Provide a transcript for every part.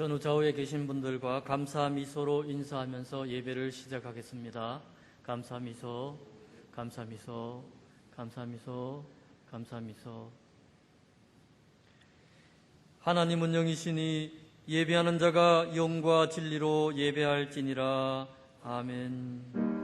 전후 좌우에 계신 분들과 감사 미소로 인사하면서 예배를 시작하겠습니다. 감사 미소, 감사 미소, 감사 미소, 감사 미소. 하나님은 영이시니 예배하는 자가 영과 진리로 예배할지니라. 아멘.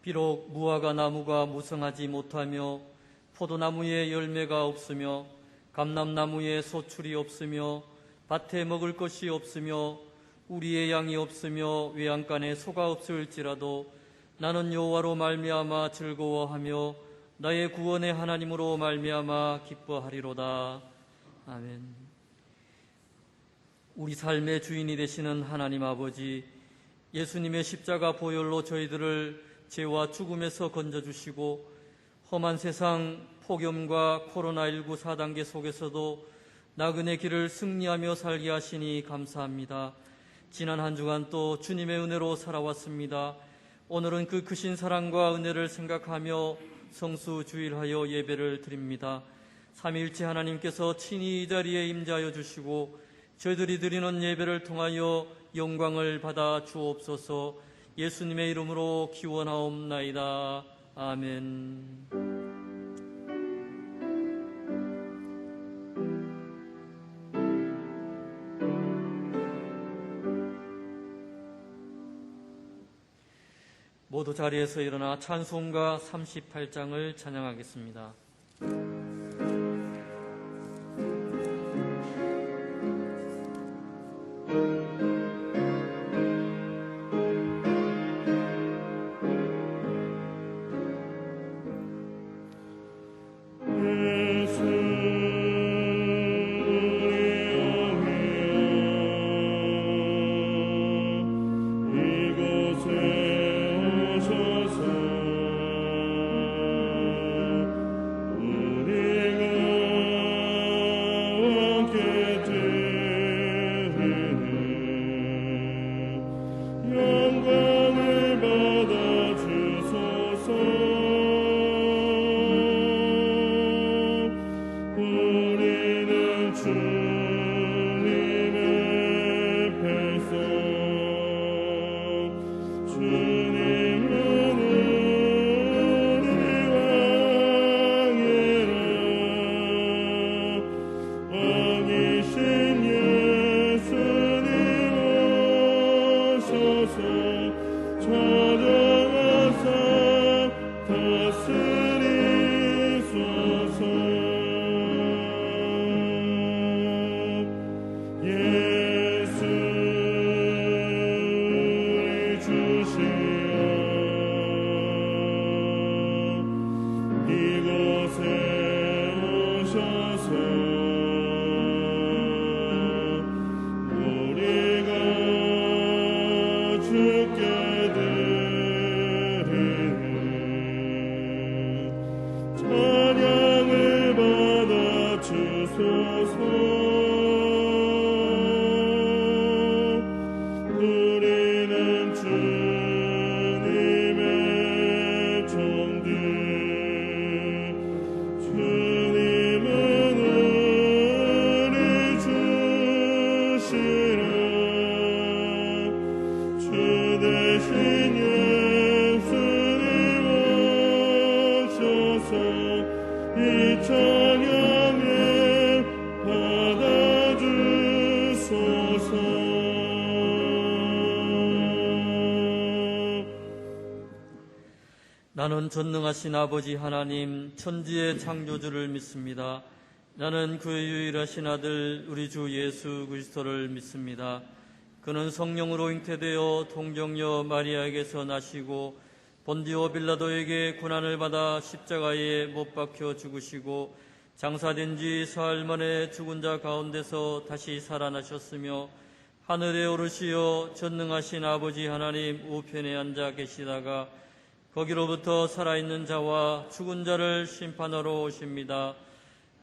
비록 무화과 나무가 무성하지 못하며 포도나무에 열매가 없으며 감람나무에 소출이 없으며 밭에 먹을 것이 없으며 우리의 양이 없으며 외양간에 소가 없을지라도 나는 여호와로 말미암아 즐거워하며 나의 구원의 하나님으로 말미암아 기뻐하리로다. 아멘. 우리 삶의 주인이 되시는 하나님 아버지, 예수님의 십자가 보혈로 저희들을 죄와 죽음에서 건져주시고 험한 세상 폭염과 코로나19 4단계 속에서도 나그네 길을 승리하며 살게 하시니 감사합니다. 지난 한 주간 또 주님의 은혜로 살아왔습니다. 오늘은 그 크신 사랑과 은혜를 생각하며 성수주일하여 예배를 드립니다. 삼위일체 하나님께서 친히 이 자리에 임재하여 주시고 저희들이 드리는 예배를 통하여 영광을 받아 주옵소서. 예수님의 이름으로 기원하옵나이다. 아멘. 모두 자리에서 일어나 찬송가 38장을 찬양하겠습니다. 나는 전능하신 아버지 하나님 천지의 창조주를 믿습니다. 나는 그의 유일하신 아들 우리 주 예수 그리스도를 믿습니다. 그는 성령으로 잉태되어 동정녀 마리아에게서 나시고 본디오 빌라도에게 고난을 받아 십자가에 못 박혀 죽으시고 장사된 지 사흘 만에 죽은 자 가운데서 다시 살아나셨으며 하늘에 오르시어 전능하신 아버지 하나님 우편에 앉아 계시다가 거기로부터 살아있는 자와 죽은 자를 심판하러 오십니다.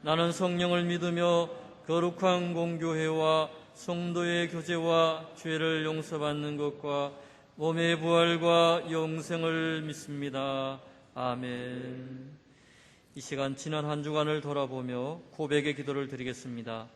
나는 성령을 믿으며 거룩한 공교회와 성도의 교제와 죄를 용서받는 것과 몸의 부활과 영생을 믿습니다. 아멘. 이 시간 지난 한 주간을 돌아보며 고백의 기도를 드리겠습니다.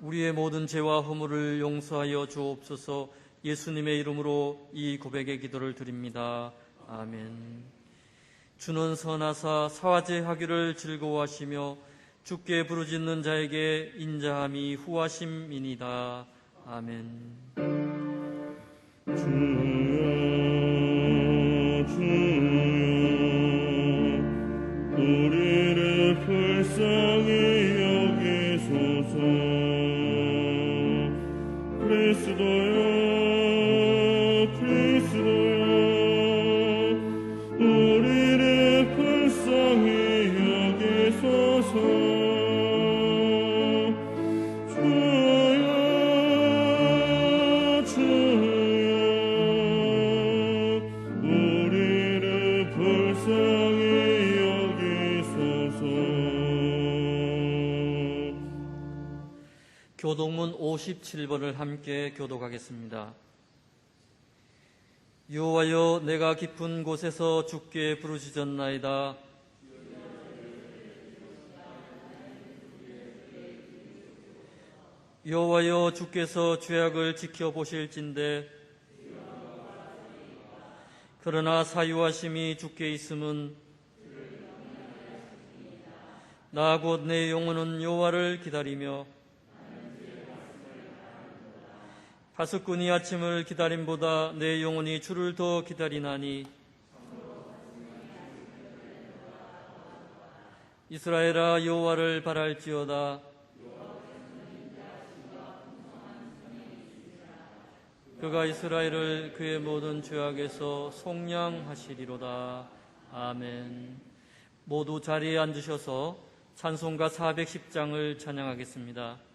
우리의 모든 죄와 허물을 용서하여 주옵소서. 예수님의 이름으로 이 고백의 기도를 드립니다. 아멘. 주는 선하사 사화제하기를 즐거워하시며 주께 부르짖는 자에게 인자함이 후하심이니이다. 아멘. 우리를 불쌍히 여기소서. 그리스도여, 우리를 불쌍히 여기소서. 주여, 우리를 불쌍히 여기소서. 교독문 57번을 함께 교독하겠습니다. 여호와여, 내가 깊은 곳에서 주께 부르짖었나이다. 여호와여, 주께서 죄악을 지켜보실진대. 그러나 사유하심이 주께 있음은 나 곧 내 영혼은 여호와를 기다리며 파수꾼이 아침을 기다림보다 내 영혼이 주를 더 기다리나니. 이스라엘아, 여호와를 바랄지어다. 그가 이스라엘을 그의 모든 죄악에서 속량하시리로다. 아멘. 모두 자리에 앉으셔서 찬송가 410장을 찬양하겠습니다.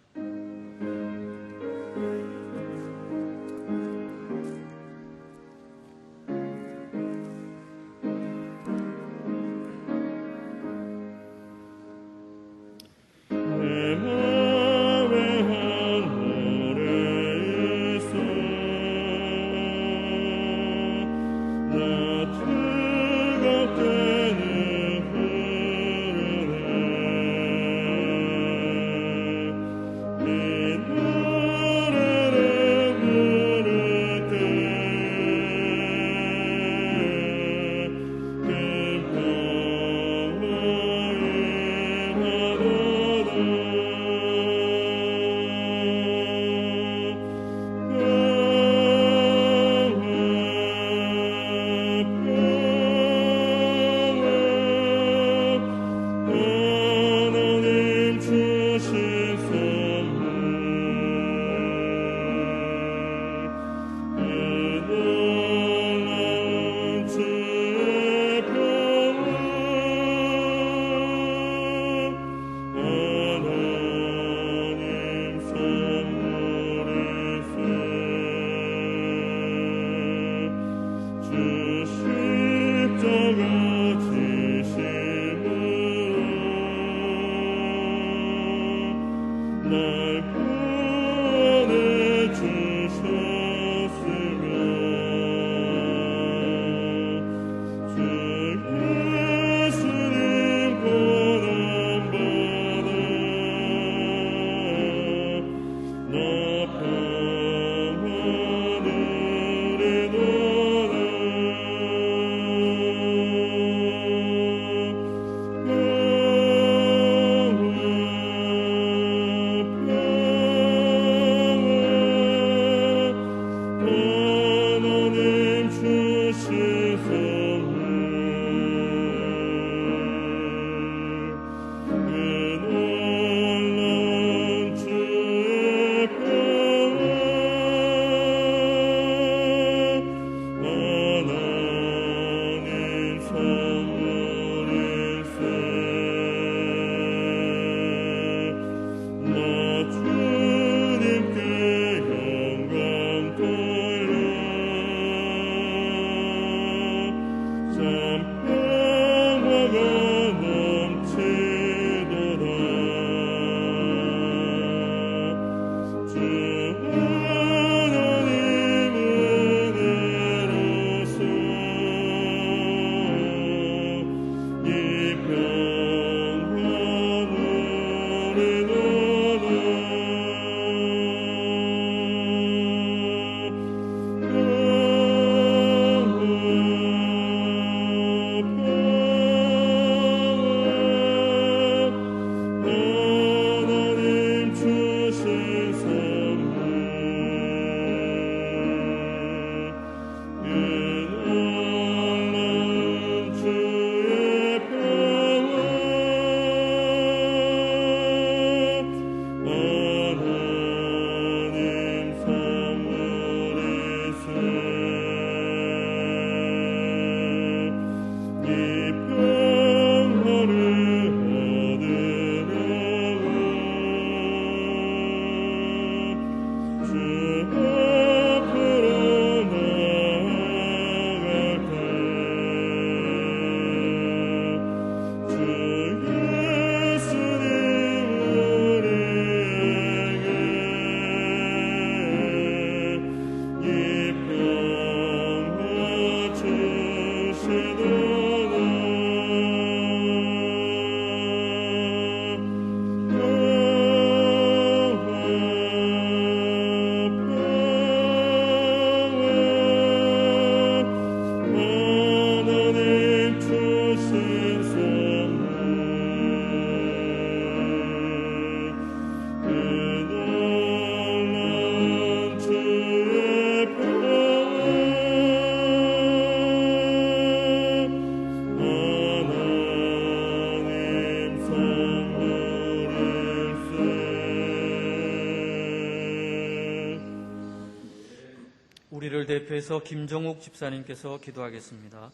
우리를 대표해서 김정욱 집사님께서 기도하겠습니다.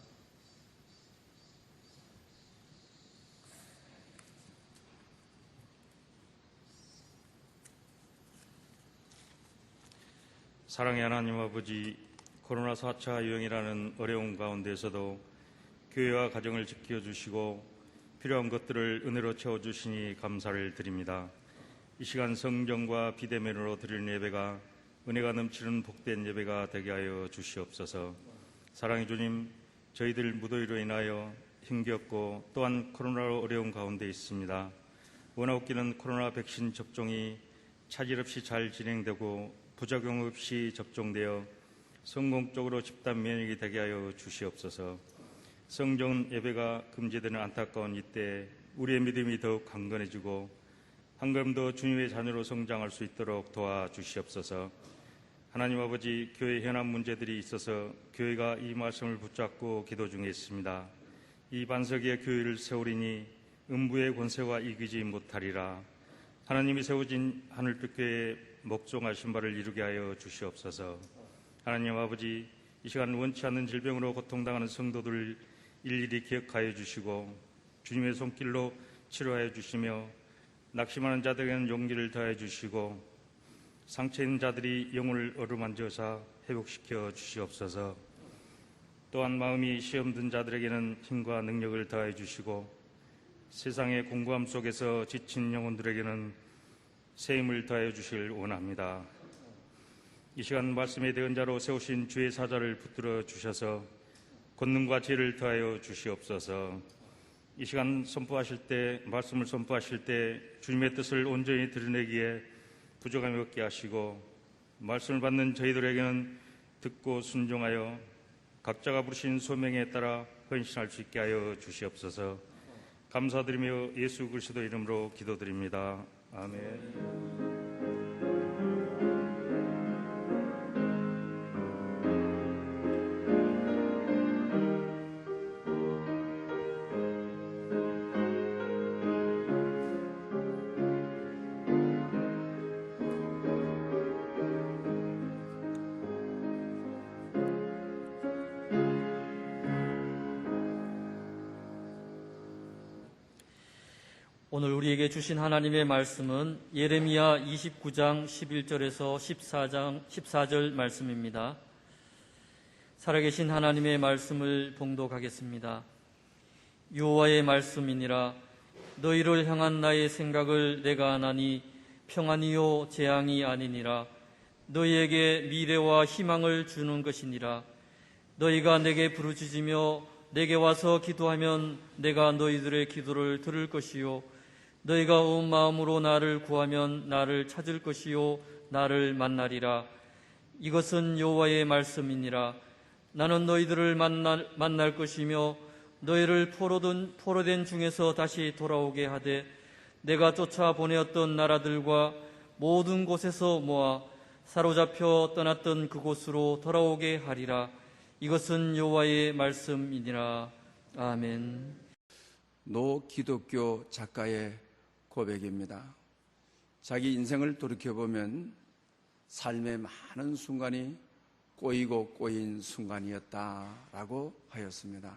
사랑의 하나님 아버지, 코로나 4차 유행이라는 어려운 가운데서도 교회와 가정을 지켜주시고 필요한 것들을 은혜로 채워주시니 감사를 드립니다. 이 시간 성령과 비대면으로 드리는 예배가 은혜가 넘치는 복된 예배가 되게 하여 주시옵소서. 사랑의 주님, 저희들 무더위로 인하여 힘겹고 또한 코로나로 어려운 가운데 있습니다. 원하옵기는 코로나 백신 접종이 차질 없이 잘 진행되고 부작용 없이 접종되어 성공적으로 집단 면역이 되게 하여 주시옵소서. 성전 예배가 금지되는 안타까운 이때 우리의 믿음이 더욱 강건해지고 한 걸음 더 주님의 자녀로 성장할 수 있도록 도와주시옵소서. 하나님 아버지, 교회 현안 문제들이 있어서 교회가 이 말씀을 붙잡고 기도 중에 있습니다. 이 반석의 교회를 세우리니 음부의 권세와 이기지 못하리라. 하나님이 세우진 하늘빛교회의 목종하신 바를 이루게 하여 주시옵소서. 하나님 아버지, 이 시간 원치 않는 질병으로 고통당하는 성도들 일일이 기억하여 주시고 주님의 손길로 치료하여 주시며 낙심하는 자들에게는 용기를 더하여 주시고 상처 있는 자들이 영혼을 어루만져서 회복시켜 주시옵소서. 또한 마음이 시험든 자들에게는 힘과 능력을 더하여 주시고 세상의 공고함 속에서 지친 영혼들에게는 새 힘을 더하여 주시길 원합니다. 이 시간 말씀의 대언자로 세우신 주의 사자를 붙들어 주셔서 권능과 지혜를 더하여 주시옵소서. 이 시간 선포하실 때, 말씀을 선포하실 때 주님의 뜻을 온전히 드러내기에 부족함이 없게 하시고 말씀을 받는 저희들에게는 듣고 순종하여 각자가 부르신 소명에 따라 헌신할 수 있게 하여 주시옵소서. 감사드리며 예수 그리스도 이름으로 기도드립니다. 아멘. 오늘 우리에게 주신 하나님의 말씀은 예레미야 29장 11절에서 14절 말씀입니다. 살아계신 하나님의 말씀을 봉독하겠습니다. 여호와의 말씀이니라. 너희를 향한 나의 생각을 내가 아나니 평안이요 재앙이 아니니라. 너희에게 미래와 희망을 주는 것이니라. 너희가 내게 부르짖으며 내게 와서 기도하면 내가 너희들의 기도를 들을 것이요 너희가 온 마음으로 나를 구하면 나를 찾을 것이요 나를 만나리라. 이것은 여호와의 말씀이니라. 나는 너희들을 만날 것이며 너희를 포로된 중에서 다시 돌아오게 하되 내가 쫓아 보내었던 나라들과 모든 곳에서 모아 사로잡혀 떠났던 그곳으로 돌아오게 하리라. 이것은 여호와의 말씀이니라. 아멘. 노 기독교 작가의 고백입니다. 자기 인생을 돌이켜보면 삶의 많은 순간이 꼬이고 꼬인 순간이었다라고 하였습니다.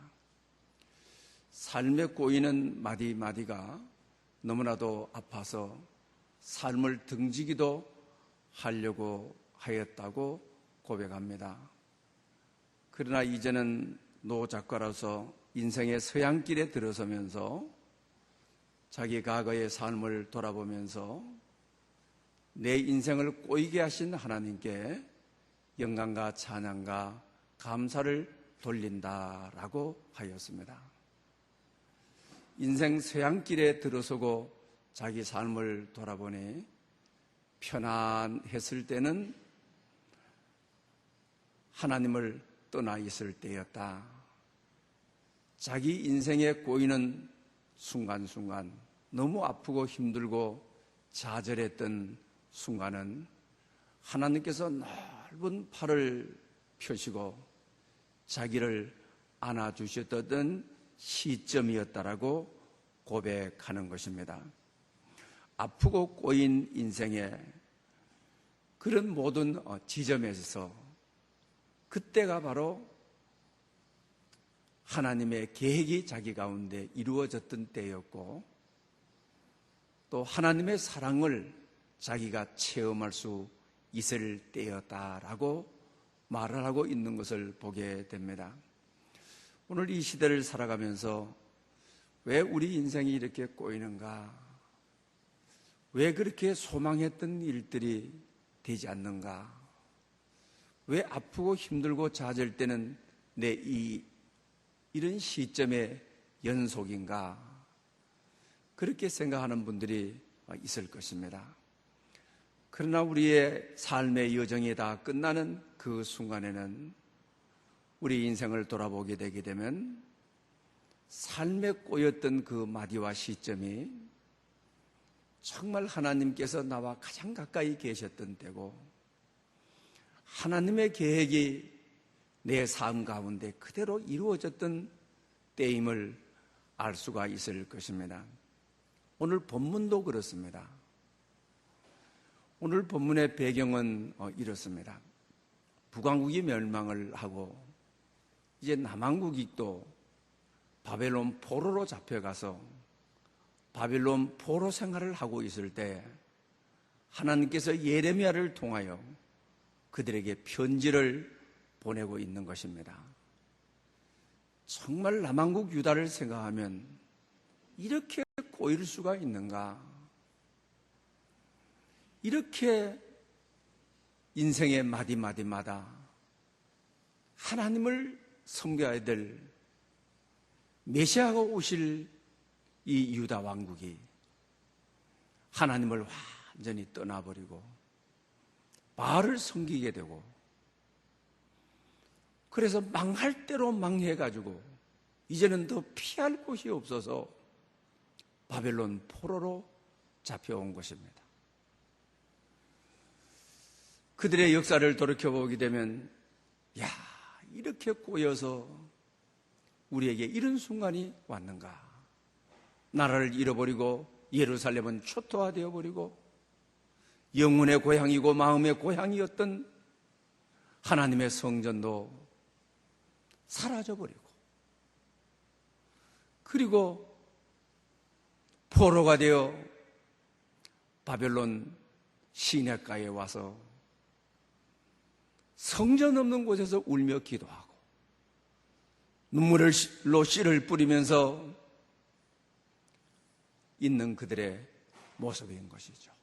삶에 꼬이는 마디마디가 너무나도 아파서 삶을 등지기도 하려고 하였다고 고백합니다. 그러나 이제는 노 작가로서 인생의 서양길에 들어서면서 자기 과거의 삶을 돌아보면서 내 인생을 꼬이게 하신 하나님께 영광과 찬양과 감사를 돌린다라고 하였습니다. 인생 서양길에 들어서고 자기 삶을 돌아보니 편안했을 때는 하나님을 떠나 있을 때였다. 자기 인생에 꼬이는 순간순간, 너무 아프고 힘들고 좌절했던 순간은 하나님께서 넓은 팔을 펴시고 자기를 안아주셨던 시점이었다라고 고백하는 것입니다. 아프고 꼬인 인생에 그런 모든 지점에서 그때가 바로 하나님의 계획이 자기 가운데 이루어졌던 때였고, 또 하나님의 사랑을 자기가 체험할 수 있을 때였다라고 말을 하고 있는 것을 보게 됩니다. 오늘 이 시대를 살아가면서 왜 우리 인생이 이렇게 꼬이는가? 왜 그렇게 소망했던 일들이 되지 않는가? 왜 아프고 힘들고 잦을 때는 내 이런 시점의 연속인가? 그렇게 생각하는 분들이 있을 것입니다. 그러나 우리의 삶의 여정이 다 끝나는 그 순간에는 우리 인생을 돌아보게 되게 되면 삶에 꼬였던 그 마디와 시점이 정말 하나님께서 나와 가장 가까이 계셨던 때고, 하나님의 계획이 내 삶 가운데 그대로 이루어졌던 때임을 알 수가 있을 것입니다. 오늘 본문도 그렇습니다. 오늘 본문의 배경은 이렇습니다. 북왕국이 멸망을 하고 이제 남왕국이 또 바벨론 포로로 잡혀가서 바벨론 포로 생활을 하고 있을 때 하나님께서 예레미야를 통하여 그들에게 편지를 보내고 있는 것입니다. 정말 남왕국 유다를 생각하면 이렇게 꼬일 수가 있는가? 이렇게 인생의 마디마디마다 하나님을 섬겨야 될 메시아가 오실 이 유다 왕국이 하나님을 완전히 떠나버리고 바알을 섬기게 되고, 그래서 망할 대로 망해가지고 이제는 더 피할 곳이 없어서 바벨론 포로로 잡혀온 것입니다. 그들의 역사를 돌이켜보게 되면, 야, 이렇게 꼬여서 우리에게 이런 순간이 왔는가? 나라를 잃어버리고 예루살렘은 초토화되어 버리고 영혼의 고향이고 마음의 고향이었던 하나님의 성전도 사라져버리고, 그리고 포로가 되어 바벨론 시내가에 와서 성전 없는 곳에서 울며 기도하고 눈물로 씨를 뿌리면서 있는 그들의 모습인 것이죠.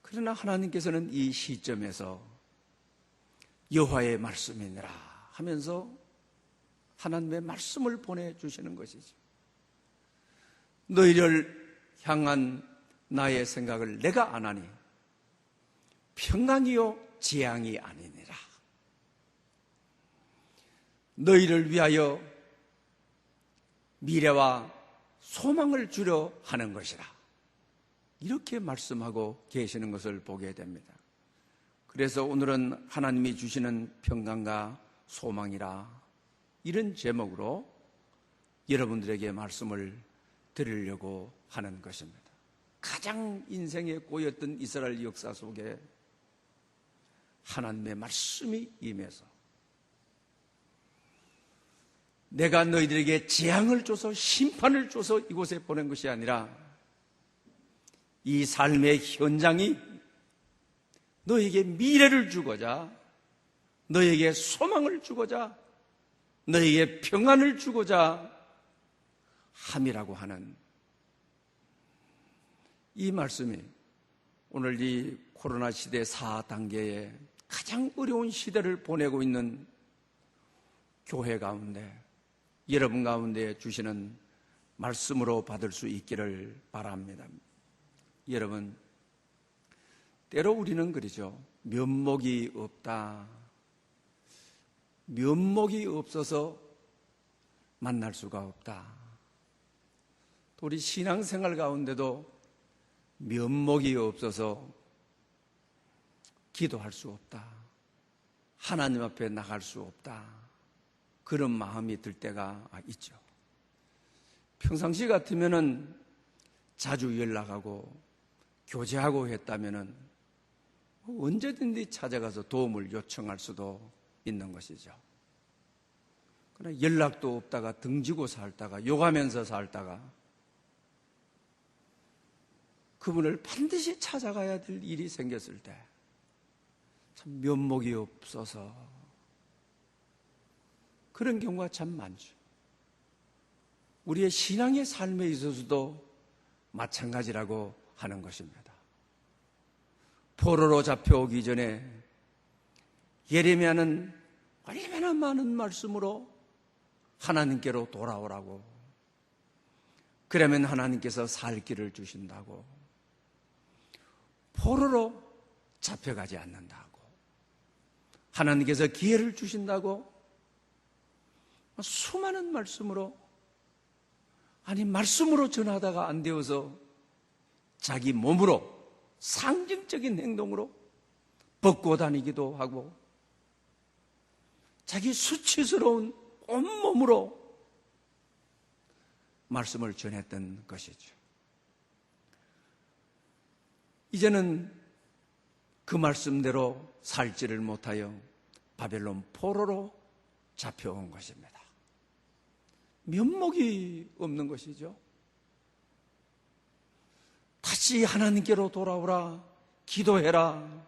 그러나 하나님께서는 이 시점에서 여호와의 말씀이니라 하면서 하나님의 말씀을 보내주시는 것이죠. 너희를 향한 나의 생각을 내가 안 하니 평강이요 재앙이 아니니라. 너희를 위하여 미래와 소망을 주려 하는 것이라. 이렇게 말씀하고 계시는 것을 보게 됩니다. 그래서 오늘은 하나님이 주시는 평강과 소망이라, 이런 제목으로 여러분들에게 말씀을 드리려고 하는 것입니다. 가장 인생에 꼬였던 이스라엘 역사 속에 하나님의 말씀이 임해서 내가 너희들에게 재앙을 줘서 심판을 줘서 이곳에 보낸 것이 아니라 이 삶의 현장이 너에게 미래를 주고자, 너에게 소망을 주고자, 너에게 평안을 주고자 함이라고 하는 이 말씀이 오늘 이 코로나 시대 4단계에 가장 어려운 시대를 보내고 있는 교회 가운데, 여러분 가운데 주시는 말씀으로 받을 수 있기를 바랍니다. 여러분, 때로 우리는 그러죠. 면목이 없다. 면목이 없어서 만날 수가 없다. 또 우리 신앙생활 가운데도 면목이 없어서 기도할 수 없다. 하나님 앞에 나갈 수 없다. 그런 마음이 들 때가 있죠. 평상시 같으면은 자주 연락하고 교제하고 했다면은 언제든지 찾아가서 도움을 요청할 수도 있는 것이죠. 그러나 연락도 없다가 등지고 살다가 욕하면서 살다가 그분을 반드시 찾아가야 될 일이 생겼을 때 참 면목이 없어서 그런 경우가 참 많죠. 우리의 신앙의 삶에 있어서도 마찬가지라고 하는 것입니다. 포로로 잡혀오기 전에 예레미야는 얼마나 많은 말씀으로 하나님께로 돌아오라고, 그러면 하나님께서 살 길을 주신다고, 포로로 잡혀가지 않는다고, 하나님께서 기회를 주신다고 수많은 말씀으로, 아니 말씀으로 전하다가 안 되어서 자기 몸으로 상징적인 행동으로 벗고 다니기도 하고 자기 수치스러운 온몸으로 말씀을 전했던 것이죠. 이제는 그 말씀대로 살지를 못하여 바벨론 포로로 잡혀온 것입니다. 면목이 없는 것이죠. 다시 하나님께로 돌아오라, 기도해라.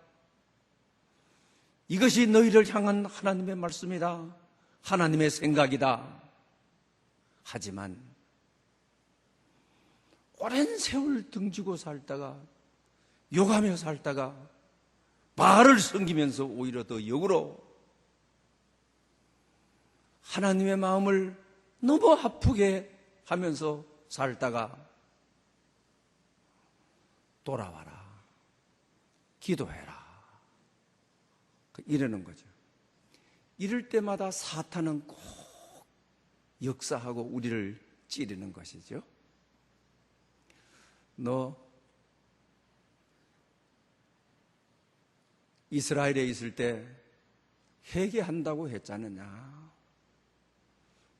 이것이 너희를 향한 하나님의 말씀이다, 하나님의 생각이다. 하지만 오랜 세월 등지고 살다가 욕하며 살다가 바알을 섬기면서 오히려 더 역으로 하나님의 마음을 너무 아프게 하면서 살다가 돌아와라, 기도해라, 이러는 거죠. 이럴 때마다 사탄은 꼭 역사하고 우리를 찌르는 것이죠. 너 이스라엘에 있을 때 회개한다고 했지 않느냐?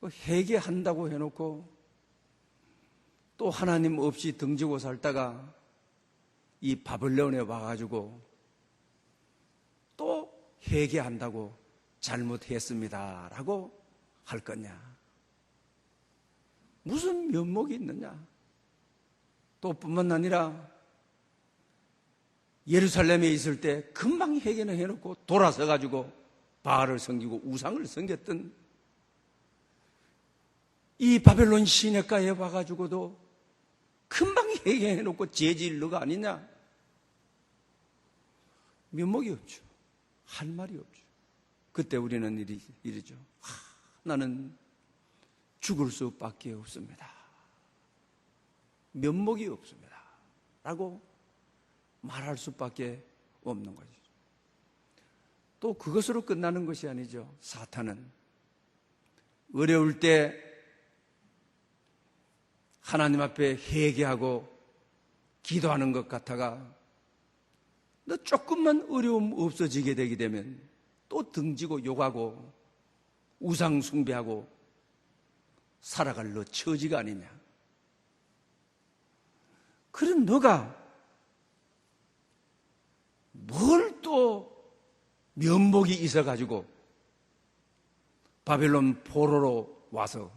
회개한다고 해놓고 또 하나님 없이 등지고 살다가 이 바벨론에 와가지고 또 회개한다고 잘못했습니다 라고 할 거냐? 무슨 면목이 있느냐? 또 뿐만 아니라 예루살렘에 있을 때 금방 회개는 해놓고 돌아서 가지고 바알을 섬기고 우상을 섬겼던 이 바벨론 시내가에 와가지고도 금방 회개해놓고 죄질러가 아니냐? 면목이 없죠. 할 말이 없죠. 그때 우리는 이러죠. 나는 죽을 수밖에 없습니다. 면목이 없습니다 라고 말할 수밖에 없는 거죠. 또 그것으로 끝나는 것이 아니죠. 사탄은 어려울 때 하나님 앞에 회개하고 기도하는 것 같아가 너 조금만 어려움 없어지게 되게 되면 또 등지고 욕하고 우상 숭배하고 살아갈 너 처지가 아니냐. 그런 너가 뭘 또 면목이 있어가지고 바벨론 포로로 와서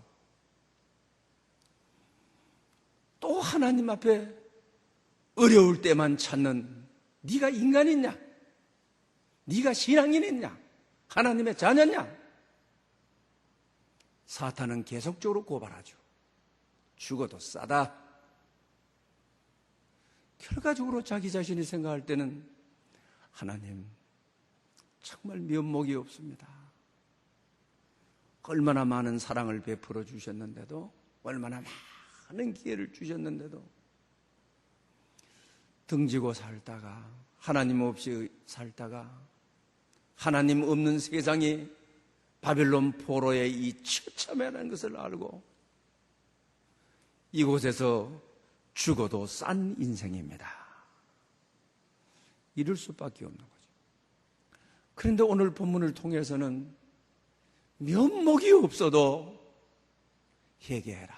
또 하나님 앞에 어려울 때만 찾는 네가 인간이냐? 네가 신앙인이냐? 하나님의 자녀냐? 사탄은 계속적으로 고발하죠. 죽어도 싸다. 결과적으로 자기 자신이 생각할 때는 하나님 정말 면목이 없습니다. 얼마나 많은 사랑을 베풀어 주셨는데도, 얼마나 많은 기회를 주셨는데도 등지고 살다가, 하나님 없이 살다가, 하나님 없는 세상이 바벨론 포로의 이 처참이라는 것을 알고 이곳에서 죽어도 싼 인생입니다. 이럴 수밖에 없는 거죠. 그런데 오늘 본문을 통해서는 면목이 없어도 회개해라,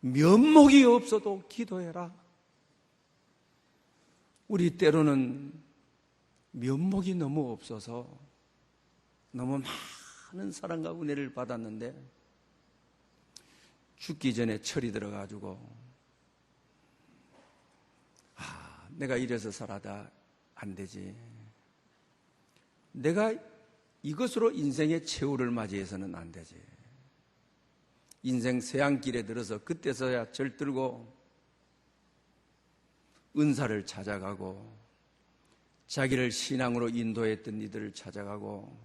면목이 없어도 기도해라, 우리 때로는 면목이 너무 없어서 너무 많은 사랑과 은혜를 받았는데 죽기 전에 철이 들어가지고 내가 이래서 살아다 안 되지. 내가 이것으로 인생의 최후를 맞이해서는 안 되지. 인생 쇠양길에 들어서 그때서야 절들고 은사를 찾아가고 자기를 신앙으로 인도했던 이들을 찾아가고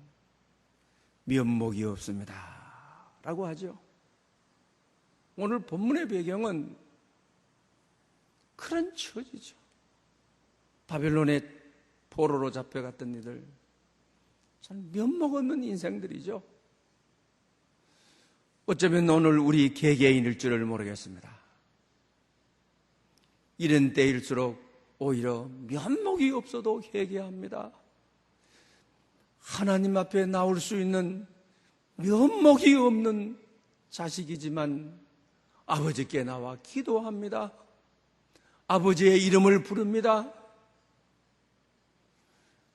면목이 없습니다 라고 하죠. 오늘 본문의 배경은 그런 처지죠. 바벨론의 포로로 잡혀갔던 이들, 참 면목 없는 인생들이죠. 어쩌면 오늘 우리 개개인일 줄을 모르겠습니다. 이런 때일수록 오히려 면목이 없어도 회개합니다. 하나님 앞에 나올 수 있는 면목이 없는 자식이지만 아버지께 나와 기도합니다. 아버지의 이름을 부릅니다.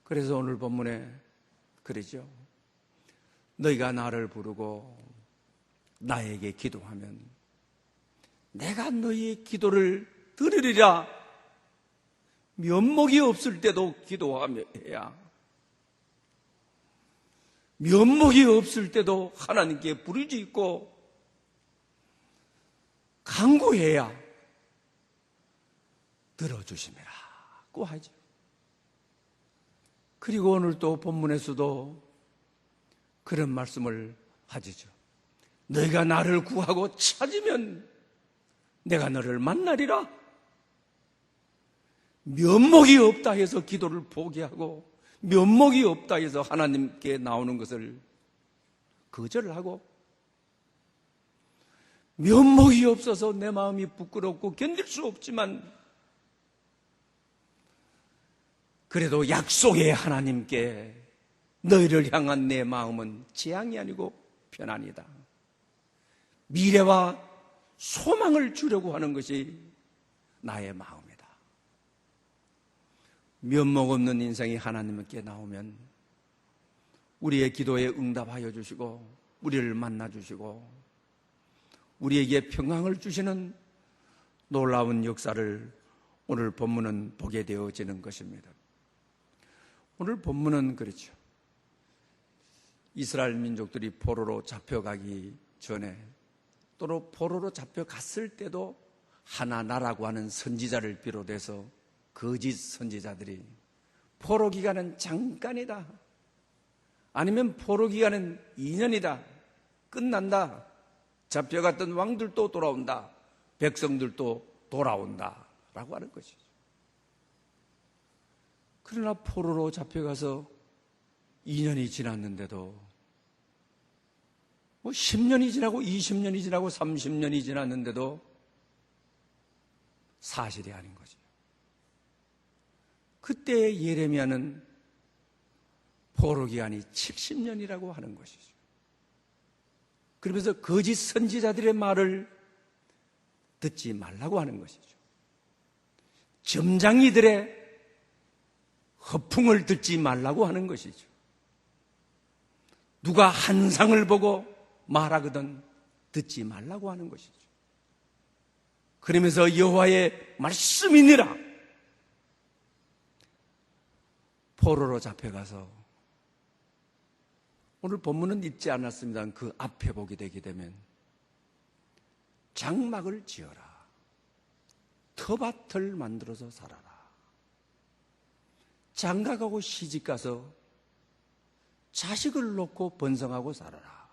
그래서 오늘 본문에 그러죠. 너희가 나를 부르고 나에게 기도하면 내가 너희의 기도를 들으리라. 면목이 없을 때도 기도해야, 면목이 없을 때도 하나님께 부르짖고 간구해야 들어주심이라고 하죠. 그리고 오늘 또 본문에서도 그런 말씀을 하시죠. 너희가 나를 구하고 찾으면 내가 너를 만나리라. 면목이 없다 해서 기도를 포기하고 면목이 없다 해서 하나님께 나오는 것을 거절하고 면목이 없어서 내 마음이 부끄럽고 견딜 수 없지만 그래도 약속의 하나님께 너희를 향한 내 마음은 재앙이 아니고 편안이다. 미래와 소망을 주려고 하는 것이 나의 마음이다. 면목 없는 인생이 하나님께 나오면 우리의 기도에 응답하여 주시고 우리를 만나 주시고 우리에게 평강을 주시는 놀라운 역사를 오늘 본문은 보게 되어지는 것입니다. 오늘 본문은 그렇죠. 이스라엘 민족들이 포로로 잡혀가기 전에 또는 포로로 잡혀갔을 때도 하나나라고 하는 선지자를 비롯해서 거짓 선지자들이 포로 기간은 잠깐이다. 아니면 포로 기간은 2년이다. 끝난다. 잡혀갔던 왕들도 돌아온다. 백성들도 돌아온다. 라고 하는 것이죠. 그러나 포로로 잡혀가서 2년이 지났는데도 10년이 지나고 20년이 지나고 30년이 지났는데도 사실이 아닌 거죠. 그때 예레미야는 포로 기간이 70년이라고 하는 것이죠. 그러면서 거짓 선지자들의 말을 듣지 말라고 하는 것이죠. 점장이들의 허풍을 듣지 말라고 하는 것이죠. 누가 한상을 보고 말하거든 듣지 말라고 하는 것이죠. 그러면서 여호와의 말씀이니라. 포로로 잡혀가서 오늘 본문은 읽지 않았습니다. 그 앞에 보게 되게 되면 장막을 지어라. 터밭을 만들어서 살아라. 장가가고 시집가서 자식을 놓고 번성하고 살아라.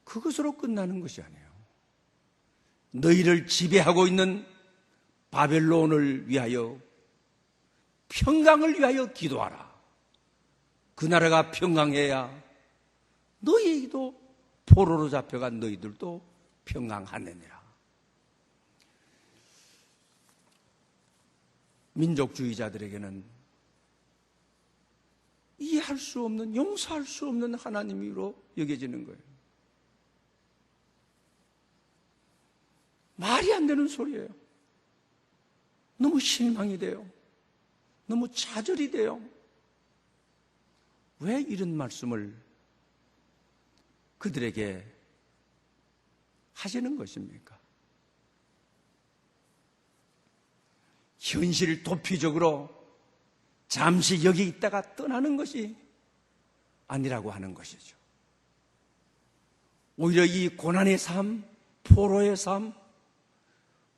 그것으로 끝나는 것이 아니에요. 너희를 지배하고 있는 바벨론을 위하여 평강을 위하여 기도하라. 그 나라가 평강해야 너희도 포로로 잡혀간 너희들도 평강하느니라. 민족주의자들에게는 이해할 수 없는, 용서할 수 없는 하나님으로 여겨지는 거예요. 말이 안 되는 소리예요. 너무 실망이 돼요. 너무 좌절이 돼요. 왜 이런 말씀을 그들에게 하시는 것입니까? 현실 도피적으로 잠시 여기 있다가 떠나는 것이 아니라고 하는 것이죠. 오히려 이 고난의 삶, 포로의 삶,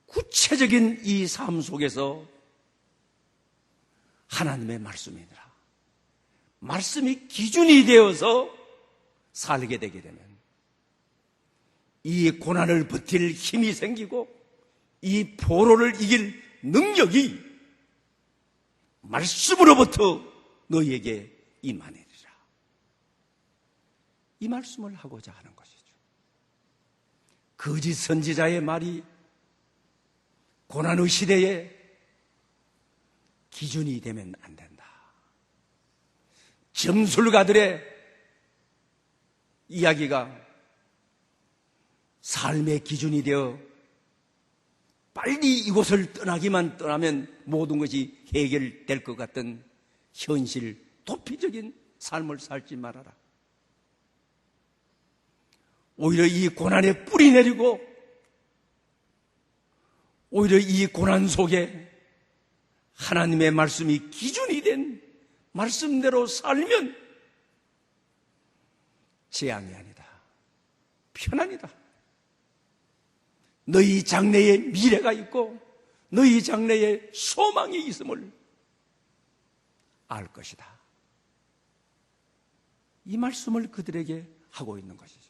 구체적인 이 삶 속에서 하나님의 말씀이니라. 말씀이 기준이 되어서 살게 되게 되면 이 고난을 버틸 힘이 생기고 이 포로를 이길 능력이 말씀으로부터 너희에게 임하느니라. 이 말씀을 하고자 하는 것이죠. 거짓 선지자의 말이 고난의 시대에 기준이 되면 안 된다. 점술가들의 이야기가 삶의 기준이 되어 빨리 이곳을 떠나면 모든 것이 해결될 것 같은 현실 도피적인 삶을 살지 말아라. 오히려 이 고난에 뿌리 내리고 오히려 이 고난 속에 하나님의 말씀이 기준이 된 말씀대로 살면 재앙이 아니다. 편안이다. 너희 장래에 미래가 있고 너희 장래에 소망이 있음을 알 것이다. 이 말씀을 그들에게 하고 있는 것이죠.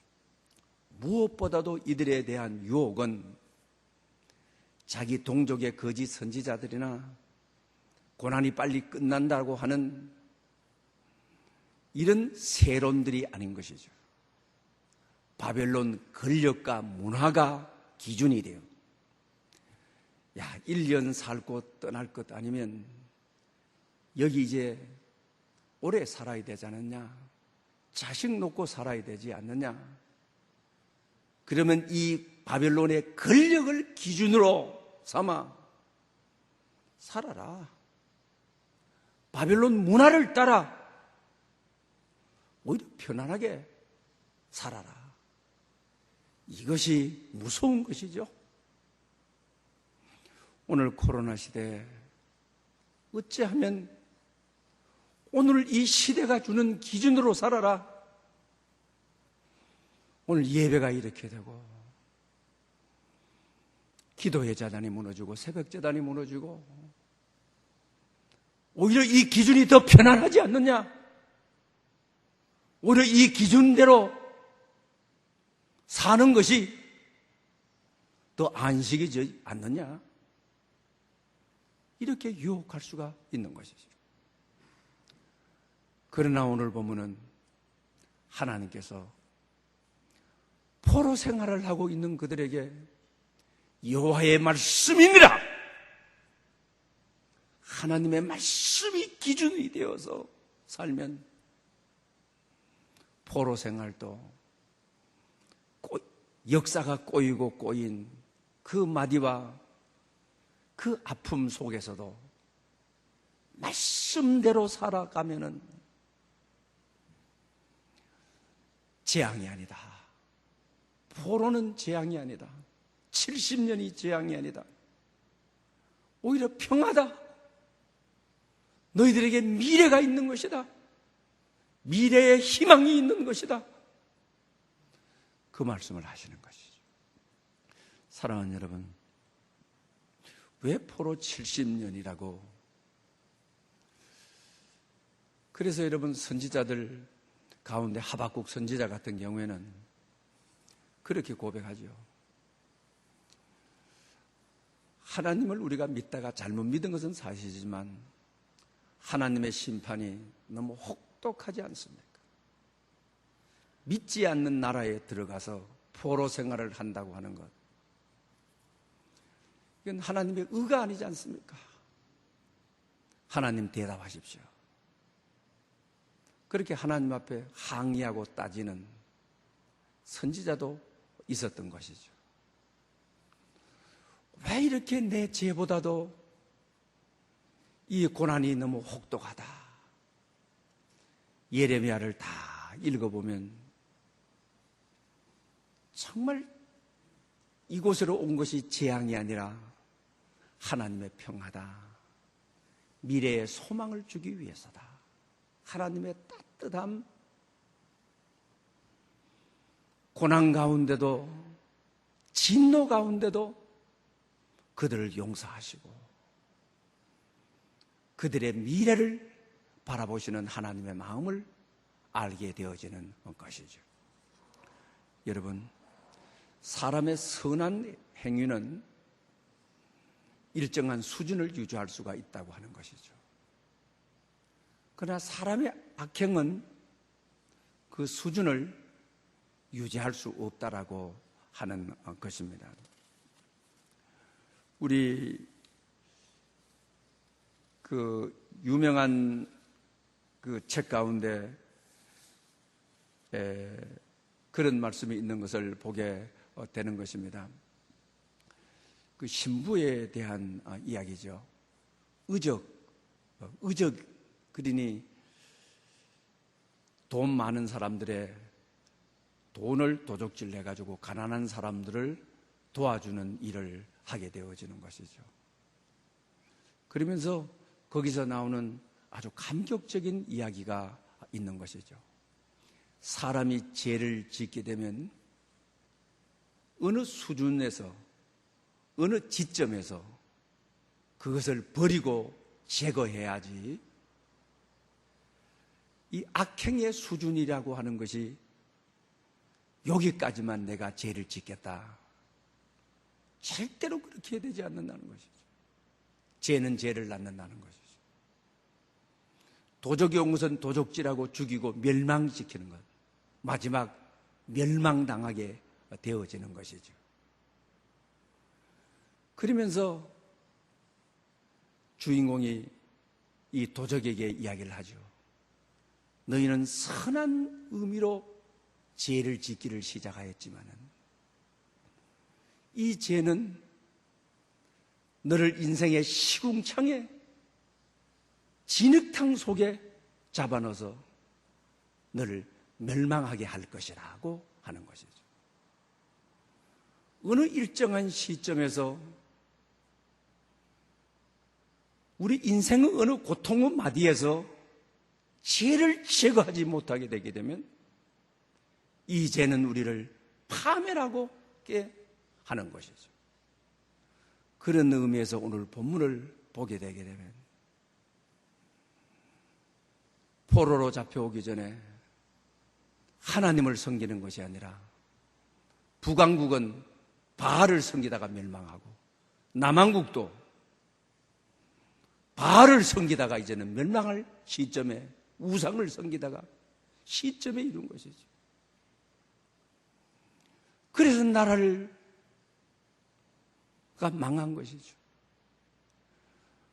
무엇보다도 이들에 대한 유혹은 자기 동족의 거짓 선지자들이나 고난이 빨리 끝난다고 하는 이런 세론들이 아닌 것이죠. 바벨론 권력과 문화가 기준이 돼요. 1년 살고 떠날 것 아니면 여기 이제 오래 살아야 되지 않느냐? 자식 놓고 살아야 되지 않느냐? 그러면 이 바벨론의 권력을 기준으로 삼아 살아라. 바벨론 문화를 따라 오히려 편안하게 살아라. 이것이 무서운 것이죠. 오늘 코로나 시대에 어찌하면 오늘 이 시대가 주는 기준으로 살아라. 오늘 예배가 이렇게 되고 기도회 재단이 무너지고 새벽 재단이 무너지고 오히려 이 기준이 더 편안하지 않느냐? 오히려 이 기준대로 사는 것이 더 안식이지 않느냐? 이렇게 유혹할 수가 있는 것이죠. 그러나 오늘 보면은 하나님께서 포로 생활을 하고 있는 그들에게 여호와의 말씀이니라. 하나님의 말씀이 기준이 되어서 살면 포로 생활도 역사가 꼬이고 꼬인 그 마디와 그 아픔 속에서도 말씀대로 살아가면은 재앙이 아니다. 포로는 재앙이 아니다. 70년이 재앙이 아니다. 오히려 평화다. 너희들에게 미래가 있는 것이다. 미래의 희망이 있는 것이다. 그 말씀을 하시는 것이죠. 사랑하는 여러분, 왜 포로 70년이라고? 그래서 여러분 선지자들 가운데 하박국 선지자 같은 경우에는 그렇게 고백하죠. 하나님을 우리가 믿다가 잘못 믿은 것은 사실이지만 하나님의 심판이 너무 혹독하지 않습니까? 믿지 않는 나라에 들어가서 포로 생활을 한다고 하는 것, 이건 하나님의 의가 아니지 않습니까? 하나님 대답하십시오. 그렇게 하나님 앞에 항의하고 따지는 선지자도 있었던 것이죠. 왜 이렇게 내 죄보다도 이 고난이 너무 혹독하다. 예레미야를 다 읽어보면 정말 이곳으로 온 것이 재앙이 아니라 하나님의 평화다. 미래의 소망을 주기 위해서다. 하나님의 따뜻함, 고난 가운데도 진노 가운데도 그들을 용서하시고 그들의 미래를 바라보시는 하나님의 마음을 알게 되어지는 것이죠. 여러분, 사람의 선한 행위는 일정한 수준을 유지할 수가 있다고 하는 것이죠. 그러나 사람의 악행은 그 수준을 유지할 수 없다라고 하는 것입니다. 우리 그 유명한 그 책 가운데 그런 말씀이 있는 것을 보게 되는 것입니다. 그 신부에 대한 이야기죠. 의적 그러니 돈 많은 사람들의 돈을 도적질 해가지고 가난한 사람들을 도와주는 일을 하게 되어지는 것이죠. 그러면서 거기서 나오는 아주 감격적인 이야기가 있는 것이죠. 사람이 죄를 짓게 되면 어느 수준에서 어느 지점에서 그것을 버리고 제거해야지 이 악행의 수준이라고 하는 것이 여기까지만 내가 죄를 짓겠다. 절대로 그렇게 해야 되지 않는다는 것이죠. 죄는 죄를 낳는다는 것이죠. 도적이 온 것은 도적질하고 죽이고 멸망시키는 것. 마지막 멸망당하게 되어지는 것이죠. 그러면서 주인공이 이 도적에게 이야기를 하죠. 너희는 선한 의미로 죄를 짓기를 시작하였지만은 이 죄는 너를 인생의 시궁창에 진흙탕 속에 잡아넣어서 너를 멸망하게 할 것이라고 하는 것이죠. 어느 일정한 시점에서 우리 인생의 어느 고통의 마디에서 죄를 제거하지 못하게 되게 되면 이 죄는 우리를 파멸하게 하는 것이죠. 그런 의미에서 오늘 본문을 보게 되게 되면 포로로 잡혀오기 전에 하나님을 섬기는 것이 아니라 북왕국은 바알을 섬기다가 멸망하고 남왕국도 바알을 섬기다가 이제는 멸망할 시점에 우상을 섬기다가 시점에 이룬 것이죠. 그래서 나라가 망한 것이죠.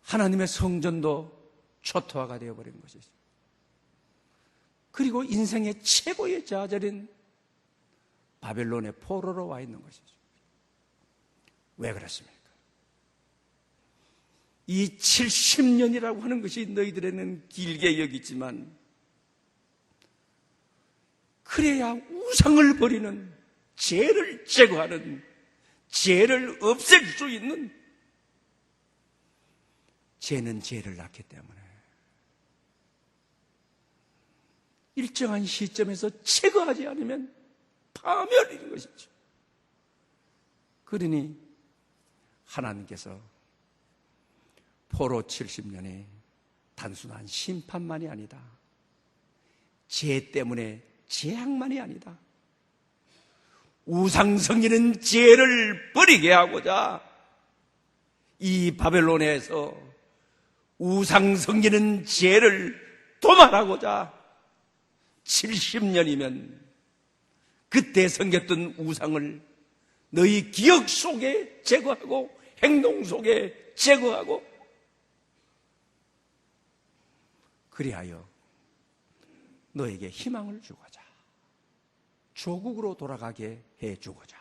하나님의 성전도 초토화가 되어버린 것이죠. 그리고 인생의 최고의 좌절인 바벨론의 포로로 와 있는 것이죠. 왜 그렇습니까? 이 70년이라고 하는 것이 너희들에는 길게 여기지만 그래야 우상을 버리는 죄를 제거하는 죄를 없앨 수 있는 죄는 죄를 낳기 때문에 일정한 시점에서 제거하지 않으면 파멸인 것이죠. 그러니 하나님께서 포로 70년이 단순한 심판만이 아니다. 죄 때문에 재앙만이 아니다. 우상 섬기는 죄를 버리게 하고자 이 바벨론에서 우상 섬기는 죄를 도말하고자 70년이면 그때 섬겼던 우상을 너희 기억 속에 제거하고 행동 속에 제거하고 그리하여 너에게 희망을 주고자 조국으로 돌아가게 해주고자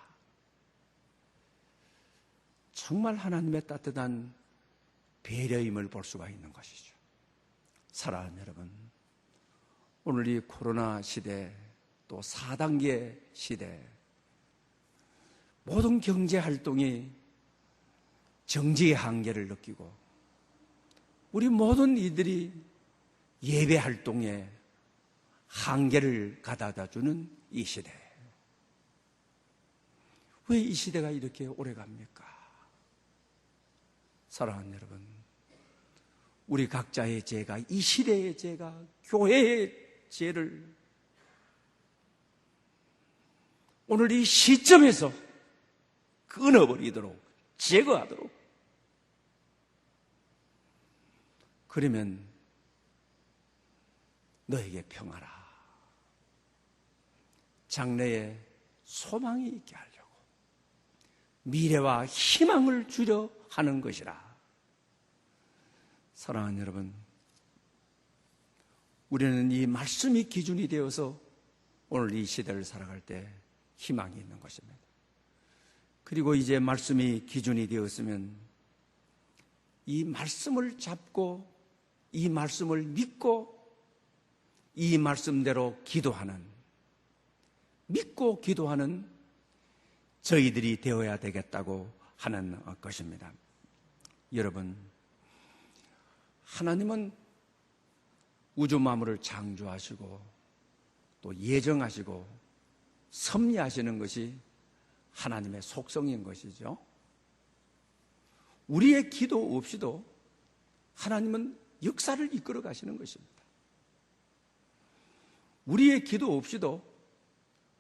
정말 하나님의 따뜻한 배려임을 볼 수가 있는 것이죠. 사랑하는 여러분, 오늘 이 코로나 시대, 또 4단계 시대, 모든 경제 활동이 정지의 한계를 느끼고 우리 모든 이들이 예배 활동에 한계를 가져다 주는 이 시대. 왜 이 시대가 이렇게 오래 갑니까? 사랑하는 여러분, 우리 각자의 죄가, 이 시대의 죄가, 교회의 죄를 오늘 이 시점에서 끊어버리도록, 제거하도록. 그러면 너에게 평화라, 장래에 소망이 있게 하려고 미래와 희망을 주려 하는 것이라. 사랑하는 여러분, 우리는 이 말씀이 기준이 되어서 오늘 이 시대를 살아갈 때 희망이 있는 것입니다. 그리고 이제 말씀이 기준이 되었으면 이 말씀을 잡고 이 말씀을 믿고 이 말씀대로 기도하는, 믿고 기도하는 저희들이 되어야 되겠다고 하는 것입니다. 여러분, 하나님은 우주 만물을 창조하시고 또 예정하시고 섭리하시는 것이 하나님의 속성인 것이죠. 우리의 기도 없이도 하나님은 역사를 이끌어 가시는 것입니다. 우리의 기도 없이도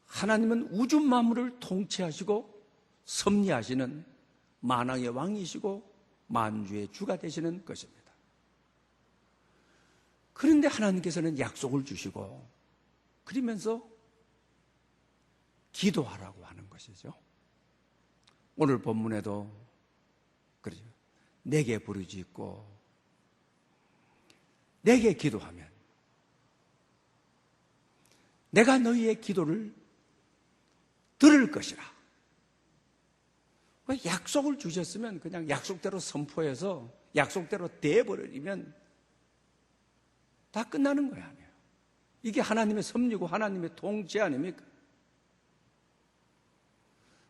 하나님은 우주 만물을 통치하시고 섭리하시는 만왕의 왕이시고 만주의 주가 되시는 것입니다. 그런데 하나님께서는 약속을 주시고 그러면서 기도하라고 하는 것이죠. 오늘 본문에도 그러죠. 내게 부르짖고 내게 기도하면 내가 너희의 기도를 들을 것이라. 약속을 주셨으면 그냥 약속대로 선포해서 약속대로 대버리면 다 끝나는 거야. 이게 하나님의 섭리고 하나님의 통치 아닙니까?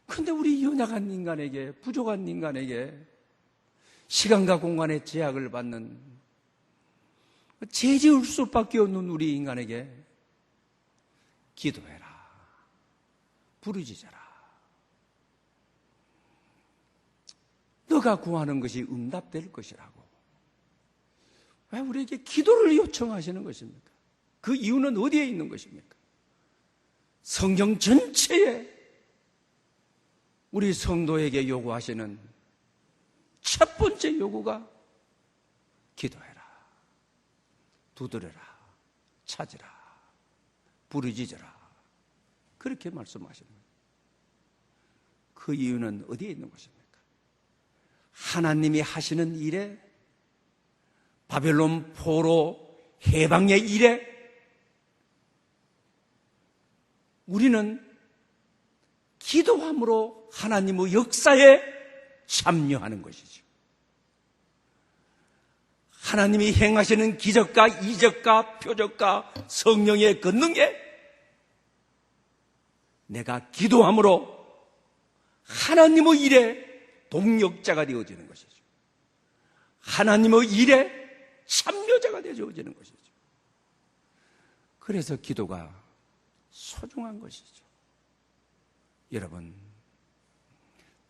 그런데 우리 연약한 인간에게, 부족한 인간에게, 시간과 공간의 제약을 받는 죄지을 수밖에 없는 우리 인간에게 기도해라, 부르짖어라. 너가 구하는 것이 응답될 것이라고. 왜 우리에게 기도를 요청하시는 것입니까? 그 이유는 어디에 있는 것입니까? 성경 전체에 우리 성도에게 요구하시는 첫 번째 요구가 기도해라, 두드려라, 찾으라, 부르짖어라. 그렇게 말씀하시는 거예요. 그 이유는 어디에 있는 것입니까? 하나님이 하시는 일에, 바벨론 포로 해방의 일에 우리는 기도함으로 하나님의 역사에 참여하는 것이죠. 하나님이 행하시는 기적과 이적과 표적과 성령의 권능에 내가 기도함으로 하나님의 일에 동력자가 되어지는 것이죠. 하나님의 일에 참여자가 되어지는 것이죠. 그래서 기도가 소중한 것이죠. 여러분,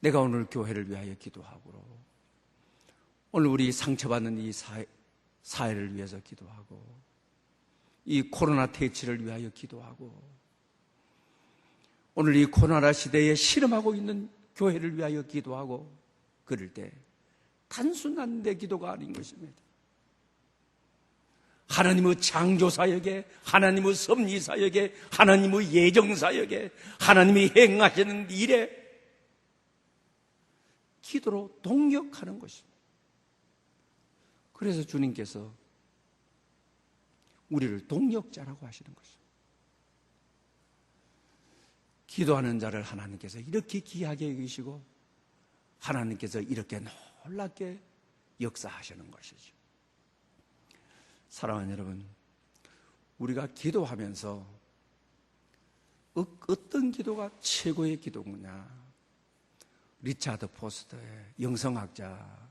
내가 오늘 교회를 위하여 기도하고 오늘 우리 상처받는 이 사회를 위해서 기도하고 이 코로나 퇴치를 위하여 기도하고 오늘 이 코로나 시대에 실험하고 있는 교회를 위하여 기도하고 그럴 때 단순한 내 기도가 아닌 것입니다. 하나님의 창조사역에, 하나님의 섭리사역에, 하나님의 예정사역에, 하나님이 행하시는 일에 기도로 동력하는 것입니다. 그래서 주님께서 우리를 동력자라고 하시는 것입니다. 기도하는 자를 하나님께서 이렇게 귀하게 여기시고 하나님께서 이렇게 놀랍게 역사하시는 것이죠. 사랑하는 여러분, 우리가 기도하면서 어떤 기도가 최고의 기도냐? 리차드 포스터의 영성학자,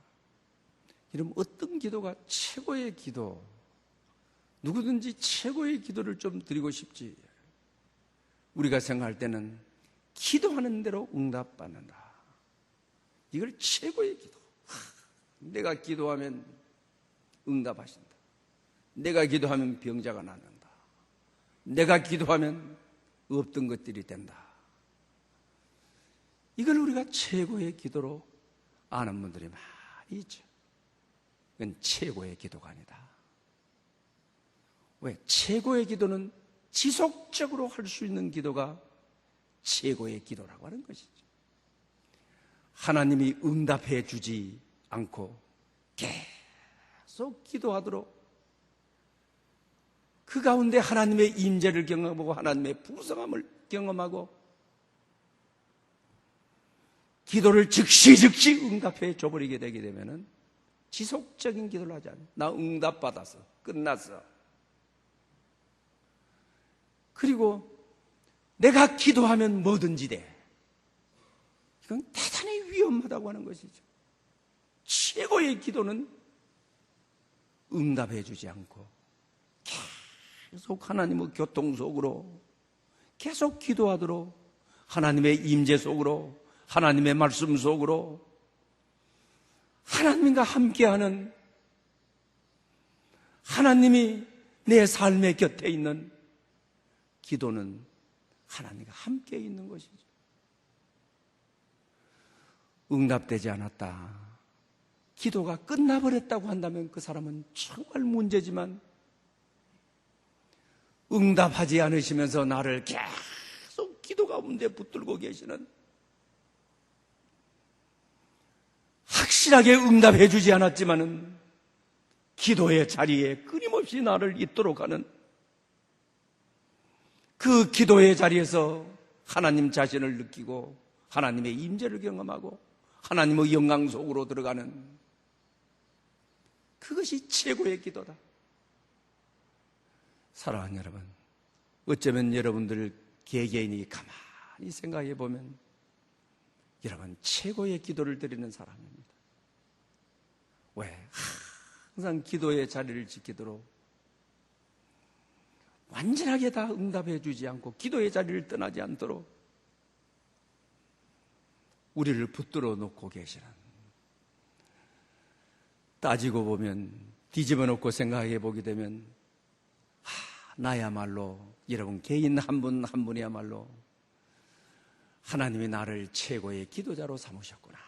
이러면 어떤 기도가 최고의 기도? 누구든지 최고의 기도를 좀 드리고 싶지. 우리가 생각할 때는 기도하는 대로 응답받는다. 이걸 최고의 기도. 내가 기도하면 응답하신다. 내가 기도하면 병자가 낫는다. 내가 기도하면 없던 것들이 된다. 이걸 우리가 최고의 기도로 아는 분들이 많이 있죠. 이건 최고의 기도가 아니다. 왜? 최고의 기도는 지속적으로 할 수 있는 기도가 최고의 기도라고 하는 것이죠. 하나님이 응답해 주지 않고 계속 기도하도록 그 가운데 하나님의 임재를 경험하고 하나님의 풍성함을 경험하고 기도를 즉시 응답해 줘버리게 되게 되면은 지속적인 기도를 하지 않아. 나 응답받아서 끝났어. 그리고 내가 기도하면 뭐든지 돼. 이건 대단히 위험하다고 하는 것이죠. 최고의 기도는 응답해 주지 않고 계속 하나님의 교통 속으로 계속 기도하도록 하나님의 임재 속으로 하나님의 말씀 속으로 하나님과 함께하는 하나님이 내 삶의 곁에 있는 기도는 하나님과 함께 있는 것이죠. 응답되지 않았다. 기도가 끝나버렸다고 한다면 그 사람은 정말 문제지만 응답하지 않으시면서 나를 계속 기도 가운데 붙들고 계시는 확실하게 응답해 주지 않았지만은 기도의 자리에 끊임없이 나를 잇도록 하는 그 기도의 자리에서 하나님 자신을 느끼고 하나님의 임재를 경험하고 하나님의 영광 속으로 들어가는 그것이 최고의 기도다. 사랑하는 여러분, 어쩌면 여러분들 개개인이 가만히 생각해 보면 여러분 최고의 기도를 드리는 사람입니다. 왜? 항상 기도의 자리를 지키도록 완전하게 다 응답해 주지 않고 기도의 자리를 떠나지 않도록 우리를 붙들어 놓고 계시는, 따지고 보면 뒤집어 놓고 생각해 보게 되면 나야말로 여러분 개인 한 분 한 분이야말로 하나님이 나를 최고의 기도자로 삼으셨구나.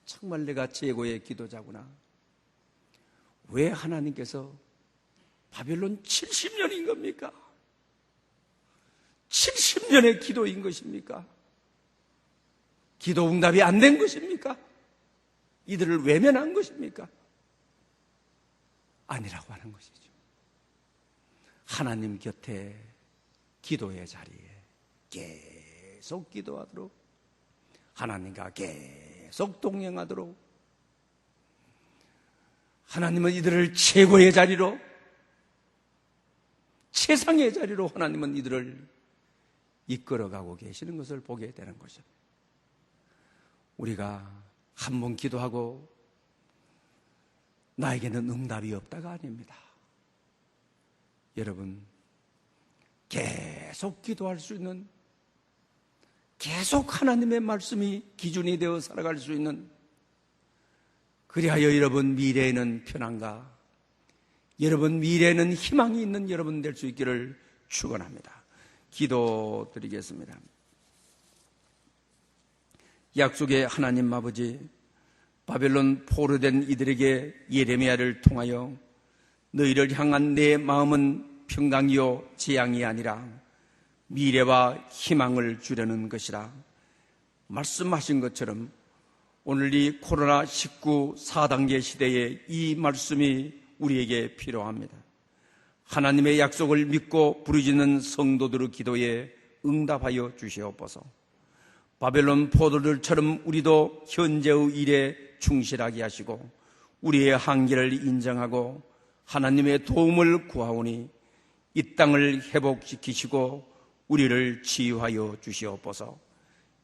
정말 내가 최고의 기도자구나. 왜 하나님께서 바벨론 70년인 겁니까? 70년의 기도인 것입니까? 기도 응답이 안 된 것입니까? 이들을 외면한 것입니까? 아니라고 하는 것이죠. 하나님 곁에 기도의 자리에 계속 기도하도록 하나님과 계속 동행하도록 하나님은 이들을 최고의 자리로 최상의 자리로 하나님은 이들을 이끌어가고 계시는 것을 보게 되는 것이죠. 우리가 한 번 기도하고 나에게는 응답이 없다가 아닙니다. 여러분 계속 기도할 수 있는, 계속 하나님의 말씀이 기준이 되어 살아갈 수 있는, 그리하여 여러분 미래에는 편안과 여러분 미래에는 희망이 있는 여러분 될 수 있기를 축원합니다. 기도드리겠습니다. 약속의 하나님 아버지, 바벨론 포로된 이들에게 예레미야를 통하여 너희를 향한 내 마음은 평강이요 재앙이 아니라 미래와 희망을 주려는 것이라 말씀하신 것처럼 오늘 이 코로나19 4단계 시대에 이 말씀이 우리에게 필요합니다. 하나님의 약속을 믿고 부르짖는 성도들의 기도에 응답하여 주시옵소서. 바벨론 포도들처럼 우리도 현재의 일에 충실하게 하시고 우리의 한계를 인정하고 하나님의 도움을 구하오니 이 땅을 회복시키시고 우리를 치유하여 주시옵소서.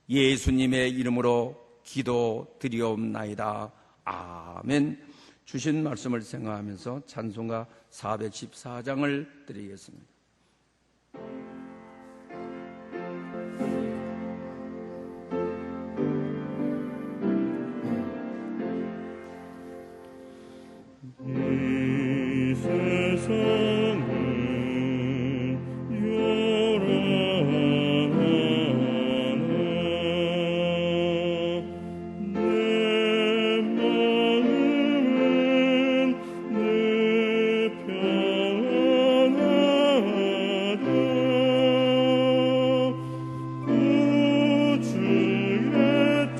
예수님의 이름으로 기도드리옵나이다. 아멘. 주신 말씀을 생각하면서 찬송가 414장을 드리겠습니다. 이 세상은 요란하나 내 마음은 늘 평안하다. 구주의 뜻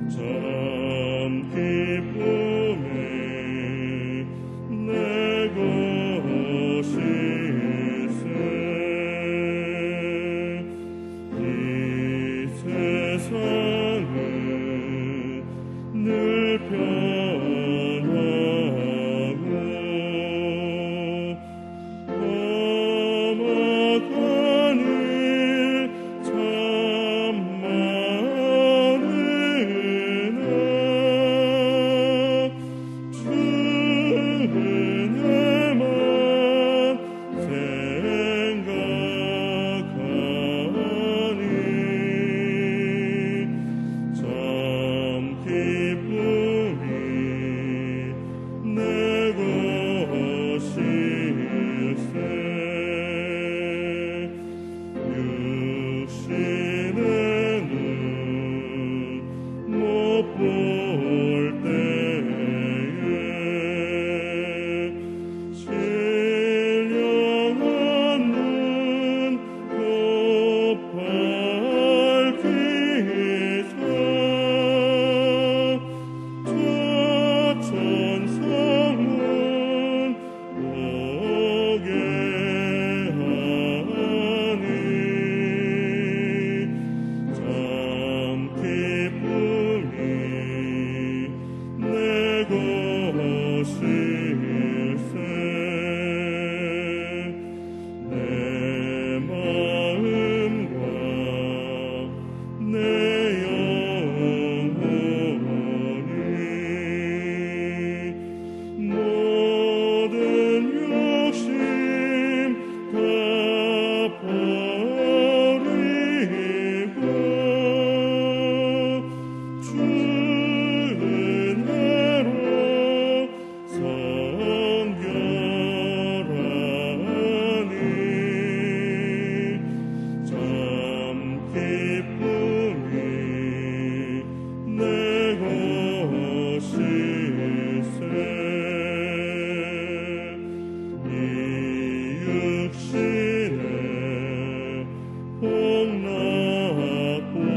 참 기쁨이 내 것일세. 이 세상은 늘 변하고 험악한 일 참 많으나 주 은혜만 생각하니 참 기쁨이 내 것일세. 육신의 눈 못 볼 때에 신령한 눈 곧 밝히사 저 천성문 오게 하니 참 기쁨이 내 것일세. 내 마음과 내 영혼이 모든 욕심 다 버리고 주 은혜로 성결하니 참 기쁨이 내 것일세. 이 육신의 복락보다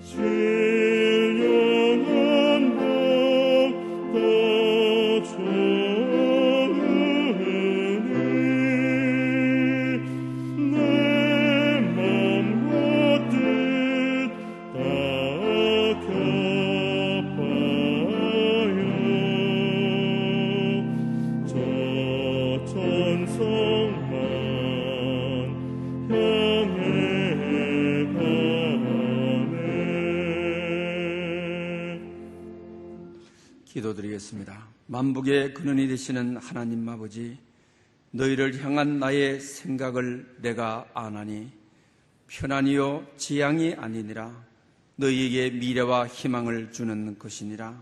신령한 복 더 좋으니 내 맘과 뜻 다 겹하여 저 천성만 향해 가네. 기도드리겠습니다. 만복의 근원이 되시는 하나님 아버지, 너희를 향한 나의 생각을 내가 아나니 편안이요 지향이 아니니라. 너희에게 미래와 희망을 주는 것이니라.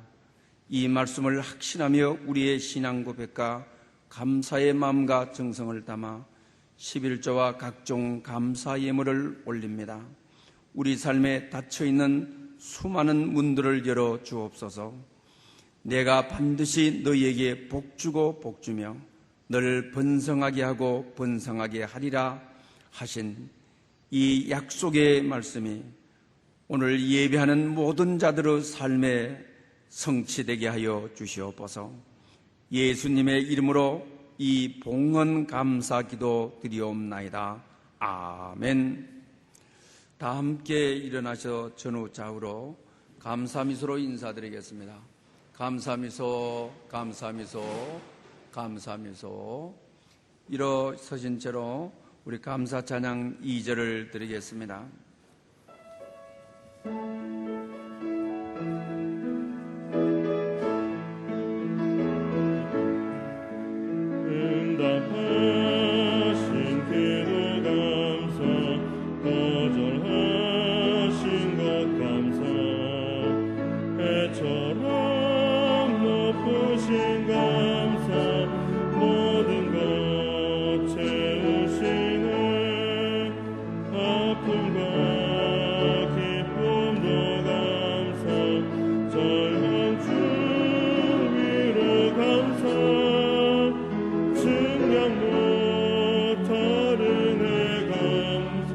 이 말씀을 확신하며 우리의 신앙 고백과 감사의 마음과 정성을 담아 11조와 각종 감사 예물을 올립니다. 우리 삶에 닫혀있는 수많은 문들을 열어 주옵소서. 내가 반드시 너희에게 복주고 복주며 너를 번성하게 하고 번성하게 하리라 하신 이 약속의 말씀이 오늘 예배하는 모든 자들의 삶에 성취되게 하여 주시옵소서. 예수님의 이름으로 이 봉헌 감사 기도 드리옵나이다. 아멘. 다 함께 일어나셔 전후 좌우로 감사미소로 인사드리겠습니다. 감사미소, 감사미소, 감사미소. 일어서신 채로 우리 감사 찬양 2절을 드리겠습니다. 응답하신 기도 감사 거절하신 것 감사 해처럼 높으신 감사 모든 것 채우시네 아픔과 기쁨도 감사 절망 주 위로 감사 증량 못할 은혜 감사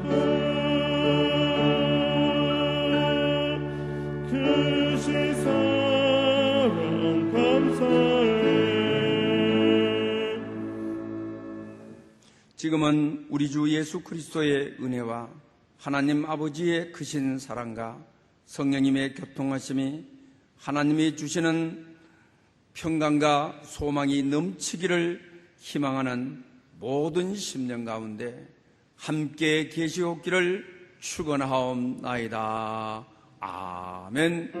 크신 사랑 감사해. 지금은 우리 주 예수 그리스도의 은혜와 하나님 아버지의 크신 사랑과 성령님의 교통하심이 하나님이 주시는 평강과 소망이 넘치기를 희망하는 모든 심령 가운데 함께 계시옵기를 축원하옵나이다. 아멘.